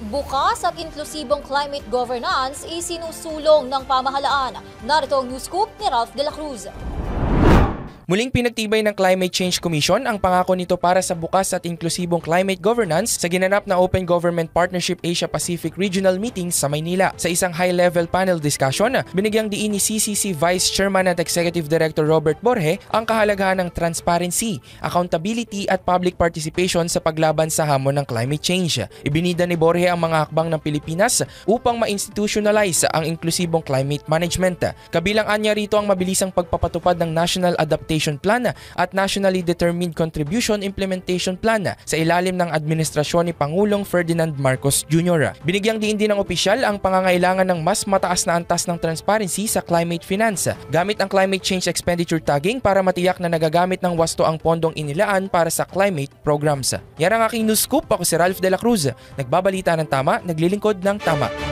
Bukas at inklusibong climate governance isinusulong ng pamahalaan. Narito ang news scoop ni Ralph de la Cruz. Muling pinagtibay ng Climate Change Commission ang pangako nito para sa bukas at inklusibong climate governance sa ginanap na Open Government Partnership Asia-Pacific Regional Meeting sa Maynila. Sa isang high-level panel discussion, binigyang diin ni CCC Vice Chairman at Executive Director Robert Borge ang kahalagahan ng transparency, accountability at public participation sa paglaban sa hamon ng climate change. Ibinida ni Borge ang mga hakbang ng Pilipinas upang ma-institutionalize ang inklusibong climate management. Kabilang anya rito ang mabilisang pagpapatupad ng National Adaptation Plan at Nationally Determined Contribution Implementation Plan sa ilalim ng administrasyon ni Pangulong Ferdinand Marcos Jr. Binigyang diin din ng opisyal ang pangangailangan ng mas mataas na antas ng transparency sa climate finance gamit ang climate change expenditure tagging para matiyak na nagagamit ng wasto ang pondong inilaan para sa climate programs. Yan ang aking news scoop. Ako si Ralph de la Cruz. Nagbabalita ng tama, naglilingkod ng tama.